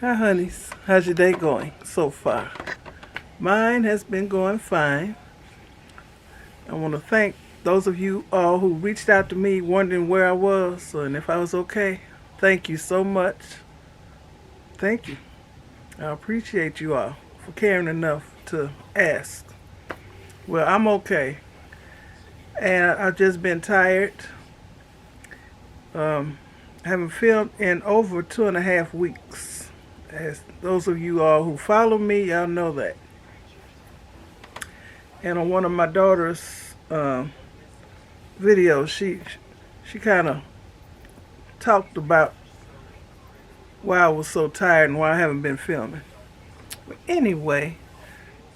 Hi, honeys. How's your day going so far? Mine has been going fine. I want to thank those of you all who reached out to me wondering where I was and if I was okay. Thank you so much. Thank you. I appreciate you all for caring enough to ask. Well, I'm okay. And I've just been tired. I haven't filmed in over 2.5 weeks. As those of you all who follow me, y'all know that. And on one of my daughter's videos, she kind of talked about why I was so tired and why I haven't been filming. But anyway,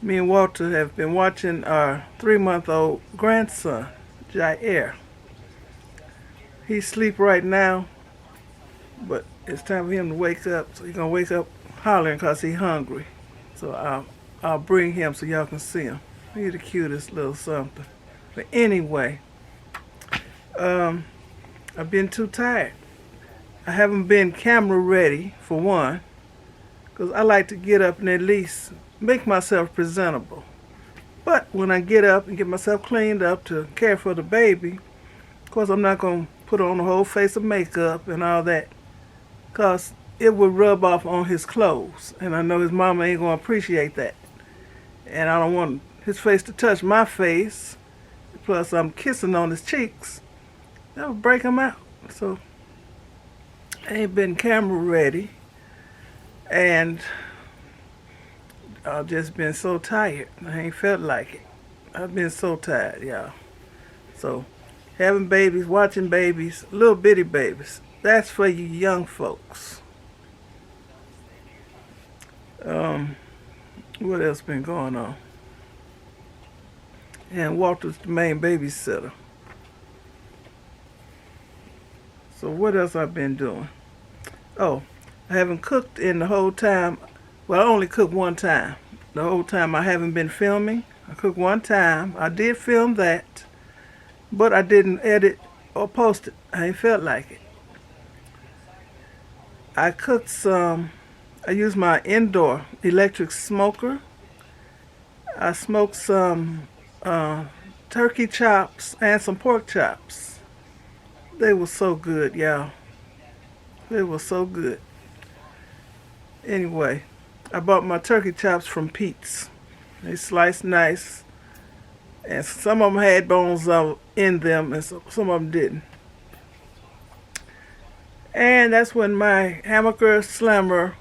me and Walter have been watching our 3-month-old grandson, Jair. He's asleep right now, but it's time for him to wake up. So he's gonna wake up hollering because he's hungry. So I'll bring him so y'all can see him. He's the cutest little something. But anyway, I've been too tired. I haven't been camera ready, for one, because I like to get up and at least make myself presentable. But when I get up and get myself cleaned up to care for the baby, of course I'm not going to put on a whole face of makeup and all that, because it would rub off on his clothes. And I know his mama ain't going to appreciate that. And I don't want his face to touch my face. Plus I'm kissing on his cheeks. That would break him out. So I ain't been camera ready. And I've just been so tired. I ain't felt like it. I've been so tired, y'all. So having babies, watching babies, little bitty babies, that's for you young folks. What else been going on? And Walter's the main babysitter. So what else I've been doing? Oh, I haven't cooked in the whole time. Well, I only cooked one time. The whole time I haven't been filming. I cooked one time. I did film that, but I didn't edit or post it. I ain't felt like it. I cooked I used my indoor electric smoker. I smoked some turkey chops and some pork chops. They were so good, y'all. They were so good. Anyway, I bought my turkey chops from Pete's. They sliced nice. And some of them had bones in them and some of them didn't. And that's when my Hammaker Slammer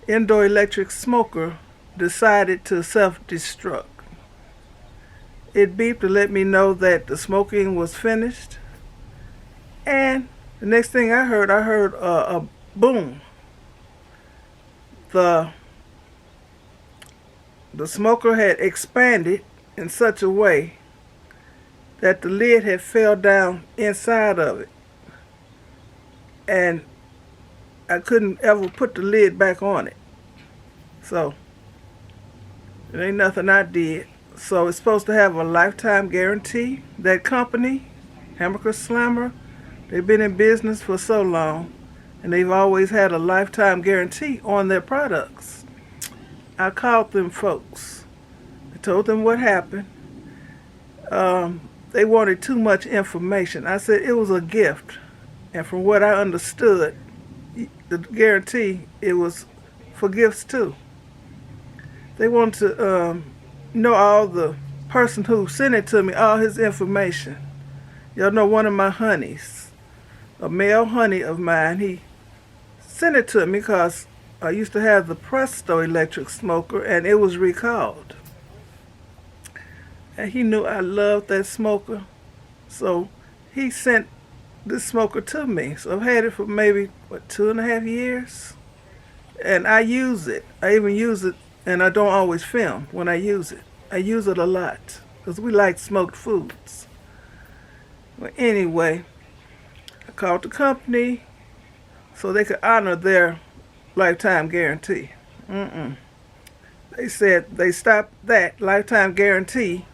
indoor electric smoker decided to self-destruct. It beeped to let me know that the smoking was finished. And the next thing I heard a boom. The smoker had expanded in such a way that the lid had fell down inside of it. And I couldn't ever put the lid back on it. So it ain't nothing I did. So it's supposed to have a lifetime guarantee. That company, Hammaker Slammer, they've been in business for so long, and they've always had a lifetime guarantee on their products. I called them folks. I told them what happened. They wanted too much information. I said it was a gift. And from what I understood, the guarantee, it was for gifts too. They wanted to know all the person who sent it to me, all his information. Y'all know one of my honeys, a male honey of mine, he sent it to me because I used to have the Presto electric smoker and it was recalled. And he knew I loved that smoker, so he sent this smoker to me. So I've had it for maybe, 2.5 years? And I use it. I even use it, and I don't always film when I use it. I use it a lot, because we like smoked foods. Well, anyway, I called the company so they could honor their lifetime guarantee. They said they stopped that lifetime guarantee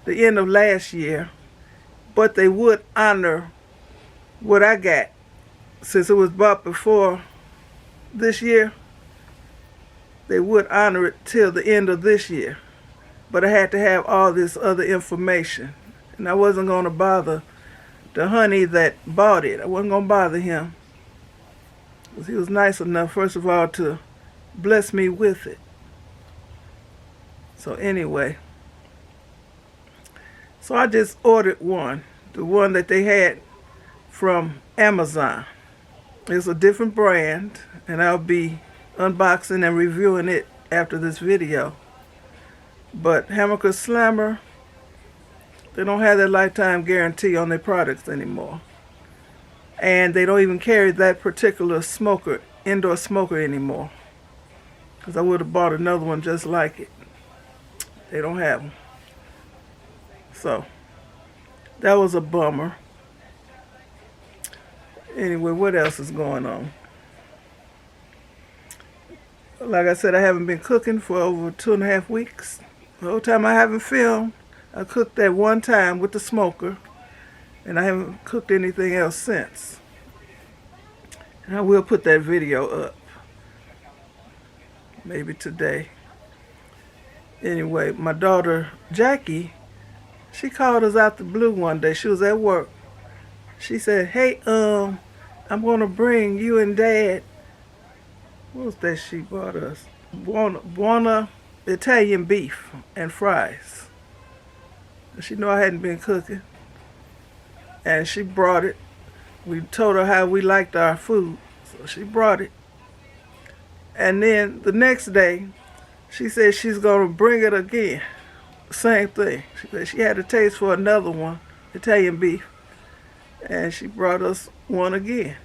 the end of last year, but they would honor what I got since it was bought before this year. they would honor it till the end of this year. But I had to have all this other information. And I wasn't going to bother the honey that bought it. I wasn't going to bother him. Because he was nice enough, first of all, to bless me with it. So anyway, so I just ordered one. The one that they had from Amazon. It's a different brand, and I'll be unboxing and reviewing it after this video. But Hammaker Slammer, they don't have that lifetime guarantee on their products anymore. And they don't even carry that particular smoker, indoor smoker anymore. Because I would have bought another one just like it. They don't have them. So, that was a bummer. Anyway, what else is going on? Like I said, I haven't been cooking for over 2.5 weeks. The whole time I haven't filmed, I cooked that one time with the smoker, and I haven't cooked anything else since. And I will put that video up, maybe today. Anyway, my daughter Jackie, she called us out the blue one day. She was at work. She said, "Hey, I'm gonna bring you and Dad." What was that she bought us? Buona Italian beef and fries. She knew I hadn't been cooking, and she brought it. We told her how we liked our food, so she brought it. And then the next day, she said she's gonna bring it again. Same thing. She said she had a taste for another one, Italian beef, and she brought us one again.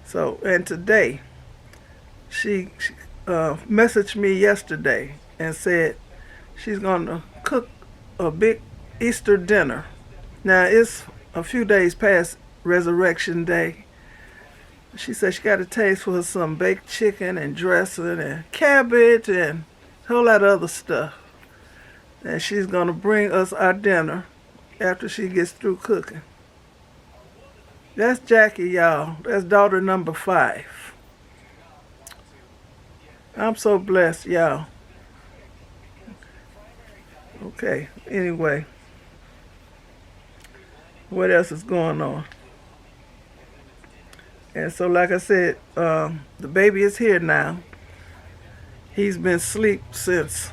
So, and today, she messaged me yesterday and said she's gonna cook a big Easter dinner. Now, it's a few days past Resurrection Day. She said she got a taste for some baked chicken and dressing and cabbage and a whole lot of other stuff. And she's gonna bring us our dinner after she gets through cooking. That's Jackie, y'all. That's daughter number 5. I'm so blessed, y'all. Okay, anyway. What else is going on? And so, like I said, the baby is here now. He's been asleep since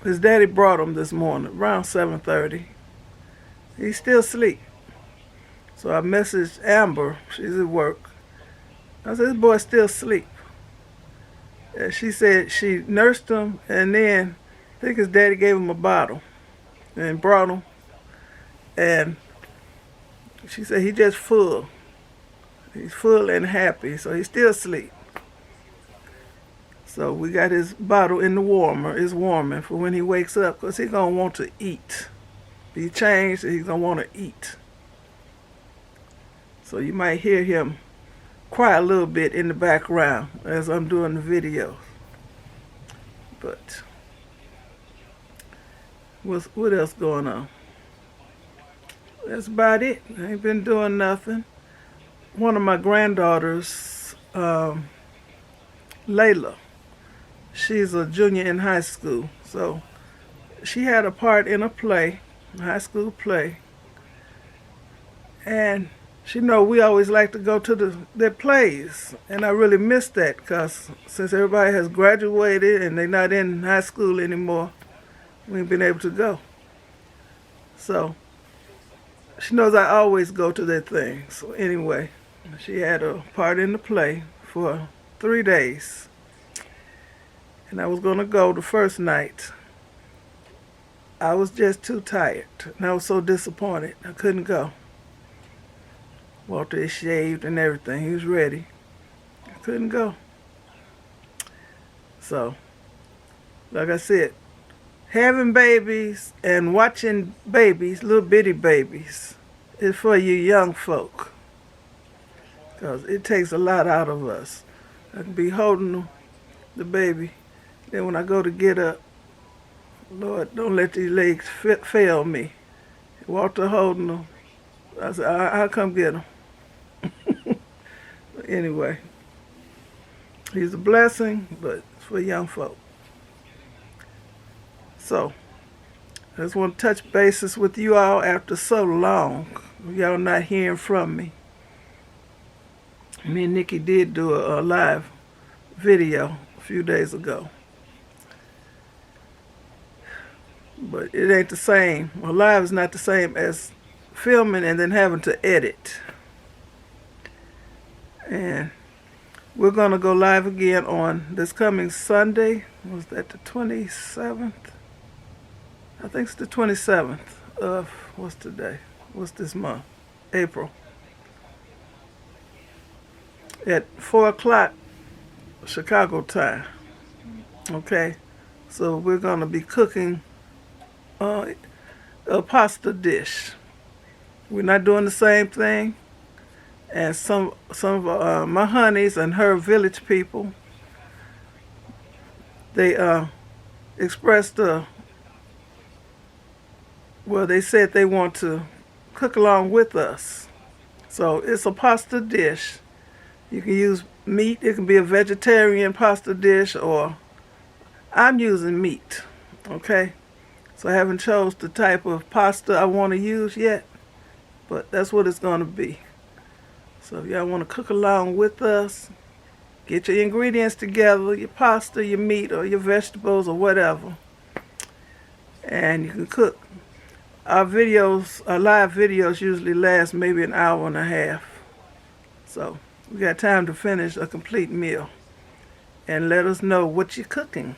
his daddy brought him this morning, around 7:30. He's still asleep. So I messaged Amber, she's at work. I said, "This boy's still asleep." And she said she nursed him, and then I think his daddy gave him a bottle and brought him. And she said he just full. He's full and happy, so he's still asleep. So we got his bottle in the warmer. It's warming for when he wakes up, because he's going to want to eat. Be changed, he's going to want to eat. So you might hear him cry a little bit in the background as I'm doing the video. But what else going on? That's about it. I ain't been doing nothing. One of my granddaughters, Layla, she's a junior in high school. So she had a part in a play, a high school play. And she know we always like to go to their plays. And I really miss that, because since everybody has graduated and they're not in high school anymore, we ain't been able to go. So she knows I always go to their things. So anyway, she had a part in the play for 3 days. And I was going to go the first night. I was just too tired. And I was so disappointed. I couldn't go. Walter is shaved and everything. He was ready. I couldn't go. So, like I said, having babies and watching babies, little bitty babies, is for you young folk. Because it takes a lot out of us. I can be holding the baby. Then when I go to get up, Lord, don't let these legs fail me. Walter holding them. I said, I'll come get them. Anyway, He's a blessing, but it's for young folk. So, I just want to touch bases with you all after so long. Y'all not hearing from me. Me and Nikki did do a live video a few days ago. But it ain't the same. Well, live is not the same as filming and then having to edit. And we're going to go live again on this coming Sunday. Was that the 27th? I think it's the 27th of, what's today? What's this month? April. At 4 o'clock Chicago time. Okay? So we're going to be cooking a pasta dish. We're not doing the same thing. And some of my honeys and her village people, they expressed they said they want to cook along with us. So it's a pasta dish. You can use meat. It can be a vegetarian pasta dish, or I'm using meat. Okay? So I haven't chose the type of pasta I want to use yet, but that's what it's going to be. So if y'all want to cook along with us, get your ingredients together, your pasta, your meat, or your vegetables, or whatever, and you can cook. Our live videos usually last maybe an hour and a half. So we got time to finish a complete meal. And let us know what you're cooking.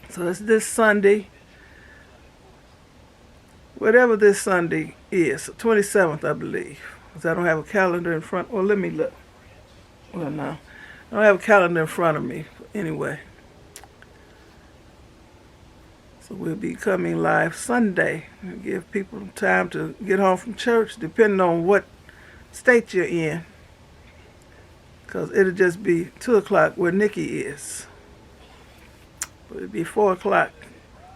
So it's this Sunday. Whatever this Sunday is, 27th, I believe. Because I don't have a calendar in front. Well, let me look. Well, no. I don't have a calendar in front of me. Anyway. So we'll be coming live Sunday. And give people time to get home from church, depending on what state you're in. Because it'll just be 2 o'clock where Nikki is. But it'll be 4 o'clock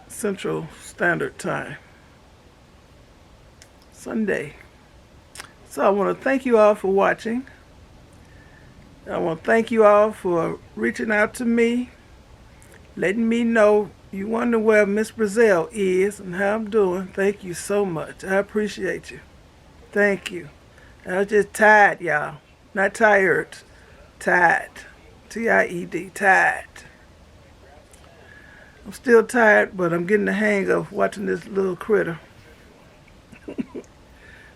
Central Standard Time. Sunday. So I want to thank you all for watching. I want to thank you all for reaching out to me, letting me know you wonder where MzBrazell is and how I'm doing. Thank you so much. I appreciate you. Thank you. I was just tired, y'all. Not tired. Tired. T-I-E-D. Tired. I'm still tired, but I'm getting the hang of watching this little critter.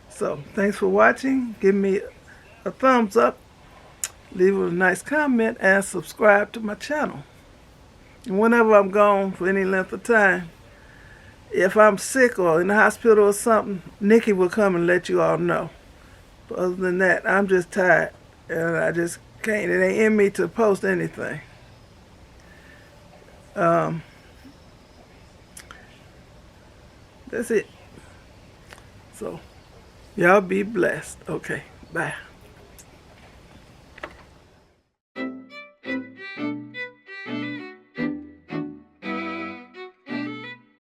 So, thanks for watching. Give me a thumbs up. Leave a nice comment and subscribe to my channel. And whenever I'm gone for any length of time, if I'm sick or in the hospital or something, Nikki will come and let you all know. But other than that, I'm just tired. And I just can't. It ain't in me to post anything. That's it. So, y'all be blessed. Okay, bye.